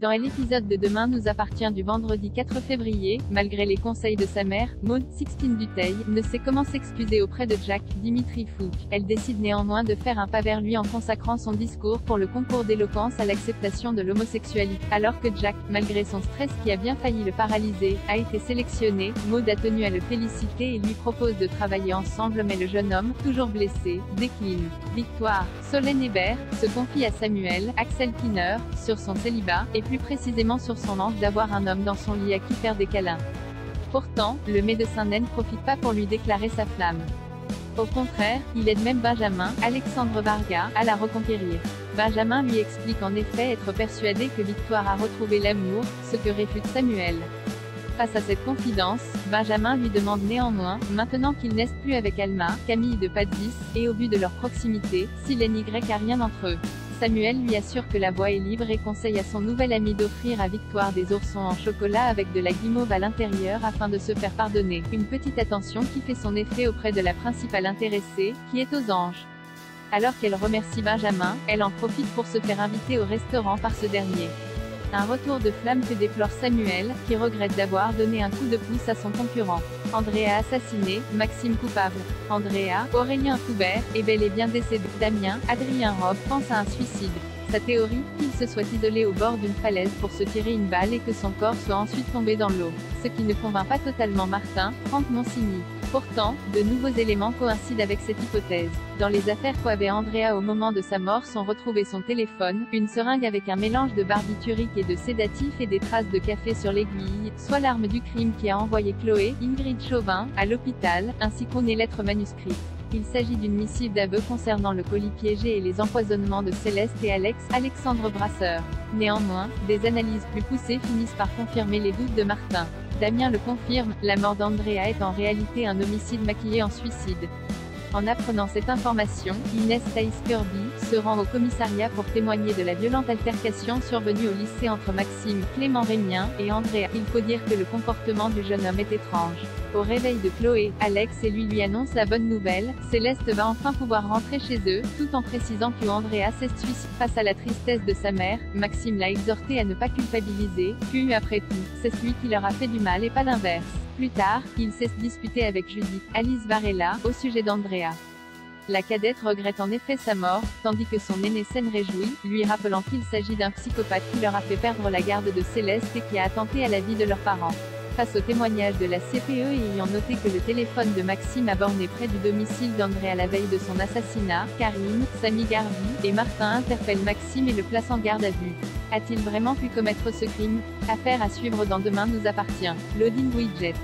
Dans l'épisode de Demain nous appartient du vendredi 4 février, malgré les conseils de sa mère, Maud, Sixtine Dutheil, ne sait comment s'excuser auprès de Jack, Dimitri Fouque. Elle décide néanmoins de faire un pas vers lui en consacrant son discours pour le concours d'éloquence à l'acceptation de l'homosexualité. Alors que Jack, malgré son stress qui a bien failli le paralyser, a été sélectionné, Maud a tenu à le féliciter et lui propose de travailler ensemble, mais le jeune homme, toujours blessé, décline. Victoire. Solène Hébert se confie à Samuel, Axel Kinner, sur son célibat, et plus précisément sur son manque d'avoir un homme dans son lit à qui faire des câlins. Pourtant, le médecin n'en profite pas pour lui déclarer sa flamme. Au contraire, il aide même Benjamin, Alexandre Varga, à la reconquérir. Benjamin lui explique en effet être persuadé que Victoire a retrouvé l'amour, ce que réfute Samuel. Face à cette confidence, Benjamin lui demande néanmoins, maintenant qu'il n'est plus avec Alma, Camille de Padis, et au vu de leur proximité, s'il est n'y a rien entre eux. Samuel lui assure que la voie est libre et conseille à son nouvel ami d'offrir à Victoire des oursons en chocolat avec de la guimauve à l'intérieur afin de se faire pardonner. Une petite attention qui fait son effet auprès de la principale intéressée, qui est aux anges. Alors qu'elle remercie Benjamin, elle en profite pour se faire inviter au restaurant par ce dernier. Un retour de flamme que déplore Samuel, qui regrette d'avoir donné un coup de pouce à son concurrent. Andrea assassiné, Maxime coupable. Andrea, Aurélien Foubert, est bel et bien décédé. Damien, Adrien Robe pense à un suicide. Sa théorie, qu'il se soit isolé au bord d'une falaise pour se tirer une balle et que son corps soit ensuite tombé dans l'eau. Ce qui ne convainc pas totalement Martin, Franck Monsigny. Pourtant, de nouveaux éléments coïncident avec cette hypothèse. Dans les affaires qu'avait Andrea au moment de sa mort sont retrouvés son téléphone, une seringue avec un mélange de barbiturique et de sédatif et des traces de café sur l'aiguille, soit l'arme du crime qui a envoyé Chloé, Ingrid Chauvin, à l'hôpital, ainsi qu'une lettre manuscrite. Il s'agit d'une missive d'aveu concernant le colis piégé et les empoisonnements de Céleste et Alexandre Brasseur. Néanmoins, des analyses plus poussées finissent par confirmer les doutes de Martin. Damien le confirme, la mort d'Andrea est en réalité un homicide maquillé en suicide. En apprenant cette information, Inès Thaïs Kirby se rend au commissariat pour témoigner de la violente altercation survenue au lycée entre Maxime, Clément Rémien, et Andrea. Il faut dire que le comportement du jeune homme est étrange. Au réveil de Chloé, Alex et lui annonce la bonne nouvelle, Céleste va enfin pouvoir rentrer chez eux, tout en précisant que Andrea s'est suicidée. Face à la tristesse de sa mère, Maxime l'a exhorté à ne pas culpabiliser, puis après tout, c'est celui qui leur a fait du mal et pas l'inverse. Plus tard, il cesse de disputer avec Judith, Alice Varela, au sujet d'Andrea. La cadette regrette en effet sa mort, tandis que son aîné s'en réjouit, lui rappelant qu'il s'agit d'un psychopathe qui leur a fait perdre la garde de Céleste et qui a attenté à la vie de leurs parents. Face au témoignage de la CPE et ayant noté que le téléphone de Maxime a borné près du domicile d'Andrea la veille de son assassinat, Karine, Samy Garbi et Martin interpellent Maxime et le placent en garde à vue. A-t-il vraiment pu commettre ce crime? Affaire à suivre dans Demain nous appartient. Loading Widget.